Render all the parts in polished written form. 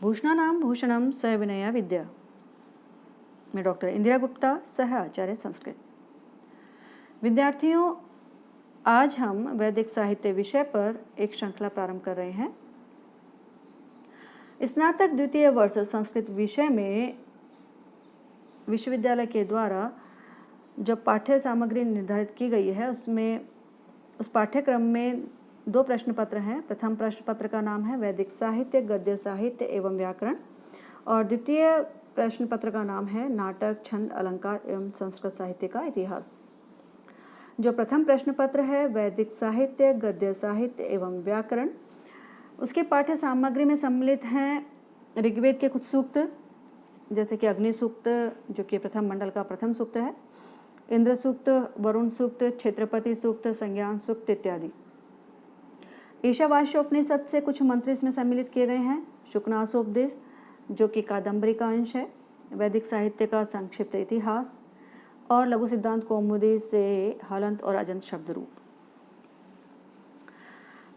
भूषणानां भूषणम स विनया विद्या। मैं डॉक्टर इंदिरा गुप्ता, सह आचार्य संस्कृत। विद्यार्थियों, आज हम वैदिक साहित्य विषय पर एक श्रृंखला प्रारंभ कर रहे हैं। स्नातक द्वितीय वर्ष संस्कृत विषय में विश्वविद्यालय के द्वारा जो पाठ्य सामग्री निर्धारित की गई है उसमें उस पाठ्यक्रम में 2 प्रश्न पत्र हैं। प्रथम प्रश्न पत्र का नाम है वैदिक साहित्य, गद्य साहित्य एवं व्याकरण, और द्वितीय प्रश्न पत्र का नाम है नाटक, छंद, अलंकार एवं संस्कृत साहित्य का इतिहास। जो प्रथम प्रश्न पत्र है वैदिक साहित्य, गद्य साहित्य एवं व्याकरण, उसके पाठ्य सामग्री में सम्मिलित हैं ऋग्वेद के कुछ सूक्त, जैसे कि अग्नि सूक्त जो कि प्रथम मंडल का प्रथम सूक्त है, इंद्र सूक्त, वरुण सूक्त, क्षेत्रपति सूक्त, संज्ञान सूक्त इत्यादि। ईशावास्योपनिषद से कुछ मंत्र इसमें सम्मिलित किए गए हैं। शुकनासोपदेश जो कि कादम्बरी का अंश है, वैदिक साहित्य का संक्षिप्त इतिहास, और लघु सिद्धांत कौमुदी से हलंत और अजंत शब्द रूप।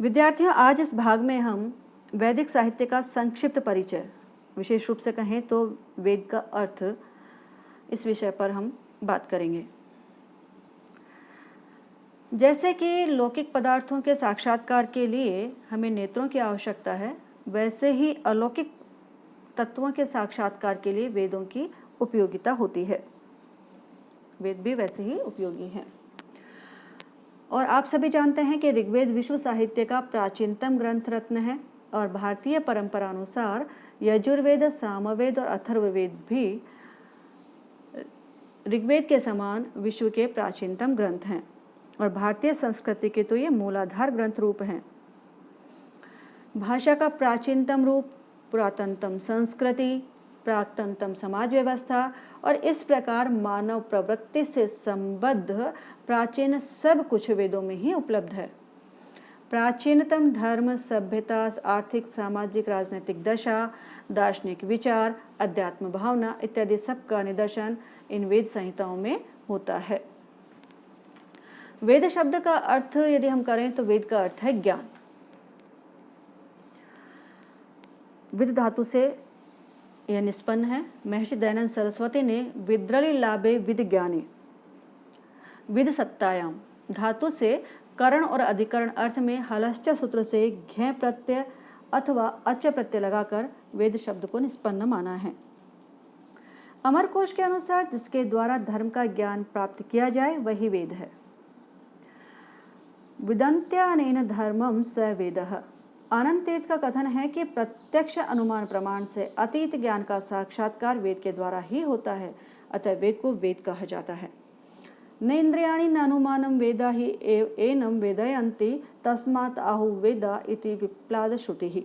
विद्यार्थियों, आज इस भाग में हम वैदिक साहित्य का संक्षिप्त परिचय, विशेष रूप से कहें तो वेद का अर्थ, इस विषय पर हम बात करेंगे। जैसे कि लौकिक पदार्थों के साक्षात्कार के लिए हमें नेत्रों की आवश्यकता है, वैसे ही अलौकिक तत्वों के साक्षात्कार के लिए वेदों की उपयोगिता होती है। वेद भी वैसे ही उपयोगी हैं। और आप सभी जानते हैं कि ऋग्वेद विश्व साहित्य का प्राचीनतम ग्रंथ रत्न है, और भारतीय परंपरा अनुसार यजुर्वेद, सामवेद और अथर्ववेद भी ऋग्वेद के समान विश्व के प्राचीनतम ग्रंथ हैं, और भारतीय संस्कृति के तो ये मूलाधार ग्रंथ रूप हैं। भाषा का प्राचीनतम रूप, पुरातनतम संस्कृति, प्राक्तनतम समाज व्यवस्था और इस प्रकार मानव प्रवृत्ति से संबद्ध प्राचीन सब कुछ वेदों में ही उपलब्ध है। प्राचीनतम धर्म, सभ्यता, आर्थिक, सामाजिक, राजनीतिक दशा, दार्शनिक विचार, अध्यात्म भावना इत्यादि सब का निदर्शन इन वेद संहिताओं में होता है। वेद शब्द का अर्थ यदि हम करें तो वेद का अर्थ है ज्ञान। विद धातु से यह निष्पन्न है। महर्षि दयानंद सरस्वती ने विद्रलि लाभे विद ज्ञाने विद सत्तायाम धातु से करण और अधिकरण अर्थ में हलश्च सूत्र से घ्य प्रत्यय अथवा अच प्रत्यय लगाकर वेद शब्द को निष्पन्न माना है। अमरकोश के अनुसार जिसके द्वारा धर्म का ज्ञान प्राप्त किया जाए वही वेद है। विदन्त्यानेन धर्मम स वेदः। आनंद तीर्थ का कथन है कि प्रत्यक्ष अनुमान प्रमाण से अतीत ज्ञान का साक्षात्कार वेद के द्वारा ही होता है, अतः वेद को वेद कहा जाता है। न इंद्रियाणि न अनुमानम वेदा ही एनम वेदयन्ति तस्मात् आहु वेदा इति विप्लाद श्रुति।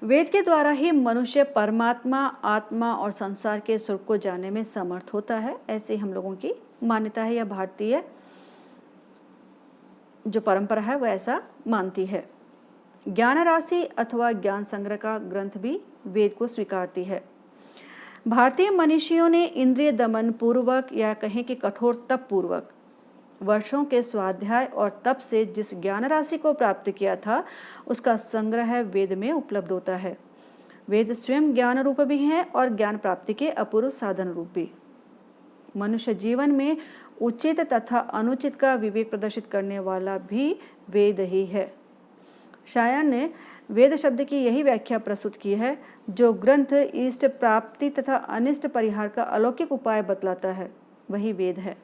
वेद के द्वारा ही मनुष्य परमात्मा, आत्मा और संसार के स्वरूप को जानने में समर्थ होता है, ऐसी हम लोगों की मान्यता है। यह भारतीय जो परंपरा है वह ऐसा मानती है। ज्ञान राशि अथवा ज्ञान संग्रह का ग्रंथ भी वेद को स्वीकारती है। भारतीय मनीषियों ने इंद्रिय दमन पूर्वक या कहें कि कठोर तप पूर्वक वर्षों के स्वाध्याय और तप से जिस ज्ञान राशि को प्राप्त किया था उसका संग्रह वेद में उपलब्ध होता है। वेद स्वयं ज्ञान रूप भी हैं और ज्ञान प्राप्ति के अपूर्व साधन रूप भी। मनुष्य जीवन में उचित तथा अनुचित का विवेक प्रदर्शित करने वाला भी वेद ही है। शायर ने वेद शब्द की यही व्याख्या प्रस्तुत की है, जो ग्रंथ इष्ट प्राप्ति तथा अनिष्ट परिहार का अलौकिक उपाय बतलाता है वही वेद है।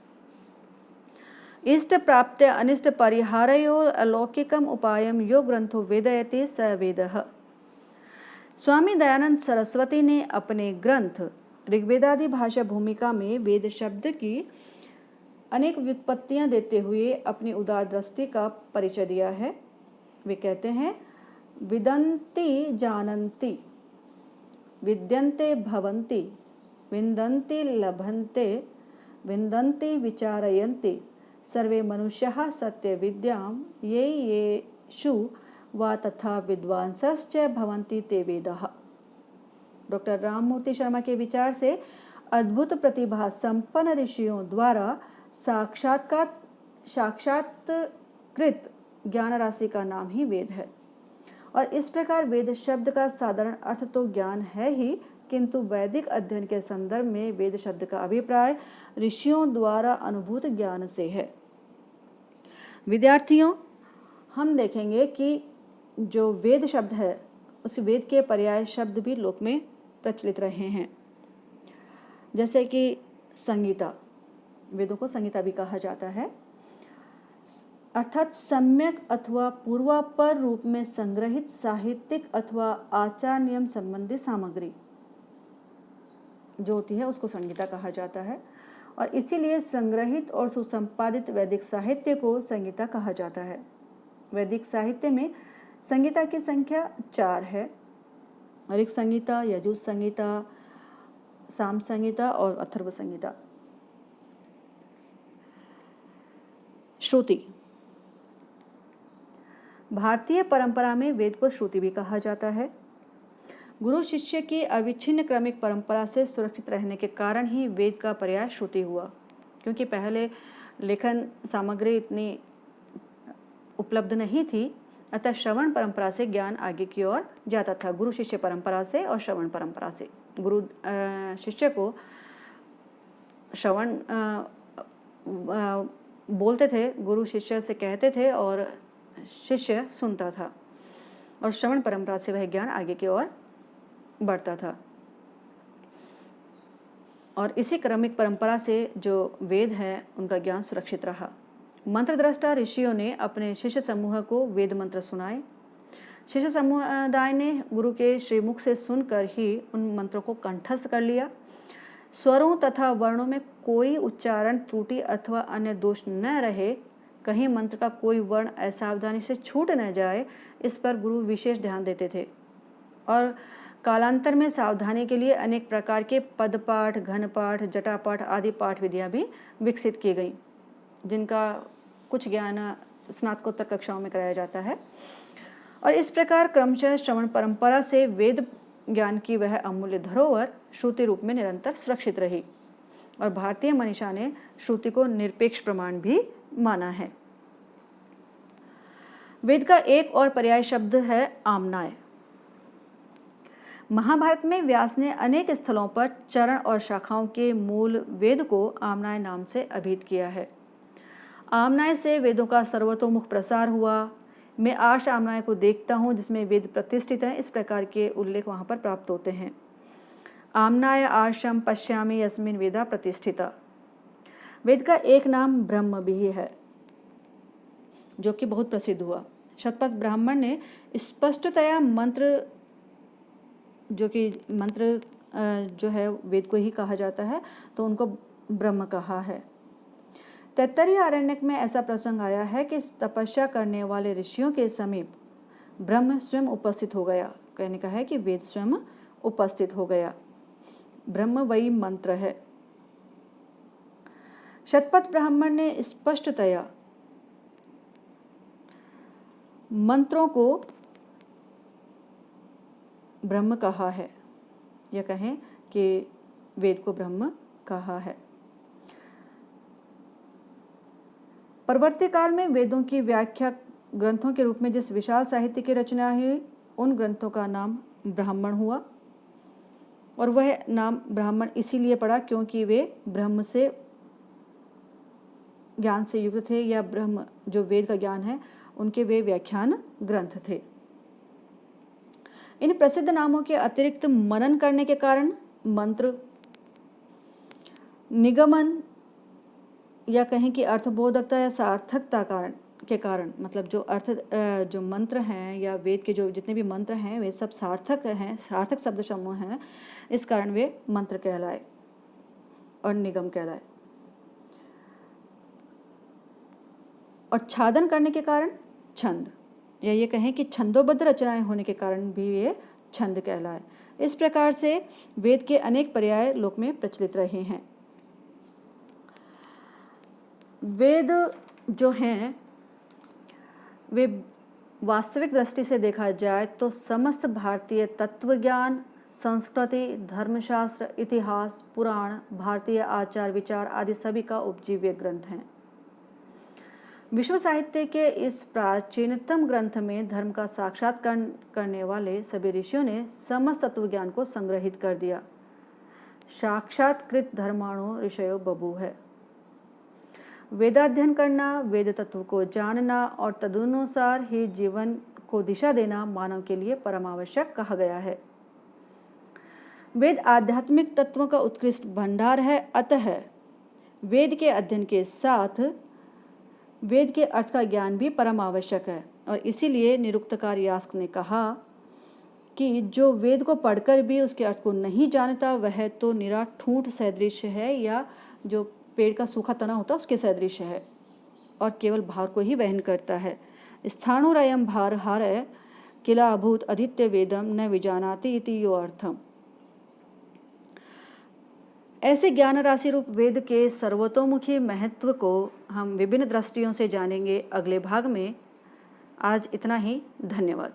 इष्ट प्राप्त्य अनिष्ट परिहारयोः अलौकिकम उपायम यो ग्रंथो वेदयति स वेदः। स्वामी दयानंद सरस्वती ने अपने ग्रंथ ऋग्वेदादि भाषा भूमिका में वेद शब्द की अनेक व्युत्पत्तियां देते हुए अपनी उदार दृष्टि का परिचय दिया है। वे कहते हैं, विदन्ति जानन्ति, विद्यन्ते भवन्ति, विन्दन्ति लभन्ते, विन्दन्ति विचारयन्ति, सर्वे मनुष्याः सत्य विद्यां ये येषु वा तथा विद्वांसश्च भवन्ति ते वेदाः। डॉक्टर राममूर्ति शर्मा के विचार से अद्भुत प्रतिभा संपन्न ऋषियों द्वारा साक्षात्कृत ज्ञान राशि का नाम ही वेद है। और इस प्रकार वेद शब्द का साधारण अर्थ तो ज्ञान है ही, किंतु वैदिक अध्ययन के संदर्भ में वेद शब्द का अभिप्राय ऋषियों द्वारा अनुभूत ज्ञान से है। विद्यार्थियों, हम देखेंगे कि जो वेद शब्द है उस वेद के पर्याय शब्द भी लोक में प्रचलित रहे हैं, जैसे कि संगीता। वेदों को संगीता भी कहा जाता है, अर्थात सम्यक अथवा पूर्वापर रूप में संग्रहित साहित्यिक अथवा आचार नियम संबंधी सामग्री जो होती है उसको संगीता कहा जाता है। और इसीलिए संग्रहित और सुसंपादित वैदिक साहित्य को संगीता कहा जाता है। वैदिक साहित्य में संगीता की संख्या 4 है: ऋग संगीता, यजुः संगीता, साम संगीता और अथर्व संगीता। श्रुति। भारतीय परंपरा में वेद को श्रुति भी कहा जाता है। गुरु शिष्य की अविच्छिन्न क्रमिक परंपरा से सुरक्षित रहने के कारण ही वेद का पर्याय श्रुति हुआ, क्योंकि पहले लेखन सामग्री इतनी उपलब्ध नहीं थी, अतः श्रवण परंपरा से ज्ञान आगे की ओर जाता था, गुरु शिष्य परंपरा से और श्रवण परंपरा से। गुरु शिष्य को श्रवण बोलते थे, गुरु शिष्य से कहते थे और शिष्य सुनता था, और श्रवण परंपरा से वह ज्ञान आगे की ओर बढ़ता था। और इसी क्रमिक परंपरा से जो वेद है उनका ज्ञान सुरक्षित रहा। मंत्रद्रष्टा ऋषियों ने अपने शिष्य समूह को वेद मंत्र सुनाए। शिष्य समुदाय ने गुरु के श्रीमुख से सुनकर ही उन मंत्रों को कंठस्थ कर लिया। स्वरों तथा वर्णों में कोई उच्चारण त्रुटि अथवा अन्य दोष न रहे, कहीं मंत्र का कोई वर्ण असावधानी से छूट न जाए, इस पर गुरु विशेष ध्यान देते थे। और कालांतर में सावधानी के लिए अनेक प्रकार के पदपाठ, घनपाठ, जटापाठ आदि पाठ विधियाँ भी विकसित की गई, जिनका कुछ ज्ञान स्नातकोत्तर कक्षाओं में कराया जाता है। और इस प्रकार क्रमशः श्रवण परंपरा से वेद ज्ञान की वह अमूल्य धरोहर श्रुति रूप में निरंतर सुरक्षित रही। और भारतीय मनीषा ने श्रुति को निरपेक्ष प्रमाण भी माना है। वेद का एक और पर्याय शब्द है आम्नाय। महाभारत में व्यास ने अनेक स्थलों पर चरण और शाखाओं के मूल वेद को आम्नाय नाम से अभिहित किया है। आम्नाय से वेदों का सर्वतोमुख प्रसार हुआ। मैं आर्ष आम्नाय को देखता हूँ जिसमें वेद प्रतिष्ठित हैं, इस प्रकार के उल्लेख वहाँ पर प्राप्त होते हैं। आम्नाय आर्षम पश्यामि यस्मिन् वेदा प्रतिष्ठिता। वेद का एक नाम ब्रह्म भी है, जो कि बहुत प्रसिद्ध हुआ। शतपथ ब्राह्मण ने स्पष्टतया मंत्र, जो कि मंत्र जो है वेद को ही कहा जाता है, तो उनको ब्रह्म कहा है। तैत्तरीय आरण्यक में ऐसा प्रसंग आया है कि तपस्या करने वाले ऋषियों के समीप ब्रह्म स्वयं उपस्थित हो गया। कहने का है कि वेद स्वयं उपस्थित हो गया। ब्रह्म वही मंत्र है। शतपथ ब्राह्मण ने स्पष्टतया मंत्रों को ब्रह्म कहा है, या कहें कि वेद को ब्रह्म कहा है। परवर्ती काल में वेदों की व्याख्या ग्रंथों के रूप में जिस विशाल साहित्य की रचना हुई, उन ग्रंथों का नाम ब्राह्मण हुआ। और वह नाम ब्राह्मण इसीलिए पड़ा क्योंकि वे ब्रह्म से ज्ञान से युक्त थे, या ब्रह्म जो वेद का ज्ञान है उनके वे व्याख्यान ग्रंथ थे। इन प्रसिद्ध नामों के अतिरिक्त मनन करने के कारण मंत्र निगमन, या कहें कि अर्थबोधकता या सार्थकता के कारण, मतलब जो मंत्र हैं या वेद के जो जितने भी मंत्र हैं वे सब सार्थक हैं, सार्थक शब्द समूह हैं, इस कारण वे मंत्र कहलाए और निगम कहलाए। और छादन करने के कारण छंद, या ये कहें कि छंदोबद्ध रचनाएं होने के कारण भी ये छंद कहलाए। इस प्रकार से वेद के अनेक पर्याय लोक में प्रचलित रहे हैं। वेद जो हैं वे वास्तविक दृष्टि से देखा जाए तो समस्त भारतीय तत्वज्ञान, संस्कृति, धर्मशास्त्र, इतिहास, पुराण, भारतीय आचार विचार आदि सभी का उपजीव्य ग्रंथ हैं। विश्व साहित्य के इस प्राचीनतम ग्रंथ में धर्म का साक्षात्कार करने वाले सभी ऋषियों ने समस्त तत्वज्ञान को संग्रहित कर दिया। साक्षात्कृत धर्माणो ऋषयो बभूव है। वेदाध्ययन करना, वेद तत्व को जानना और तदनुसार ही जीवन को दिशा देना मानव के लिए परमावश्यक कहा गया है। वेद आध्यात्मिक तत्वों का उत्कृष्ट भंडार है। अतः वेद के अध्ययन के साथ वेद के अर्थ का ज्ञान भी परम आवश्यक है। और इसीलिए निरुक्तकार यास्क ने कहा कि जो वेद को पढ़कर भी उसके अर्थ को नहीं जानता वह तो निरा ठूंठ सदृश है, या जो पेड़ का सूखा तना होता है उसके सदृश है, और केवल भार को ही वहन करता है। स्थाणुरयं भार हारय किला अभूत अधीत्य वेदम न विजानाति इति यो अर्थम। ऐसे ज्ञान राशि रूप वेद के सर्वतोमुखी महत्व को हम विभिन्न दृष्टियों से जानेंगे अगले भाग में। आज इतना ही। धन्यवाद।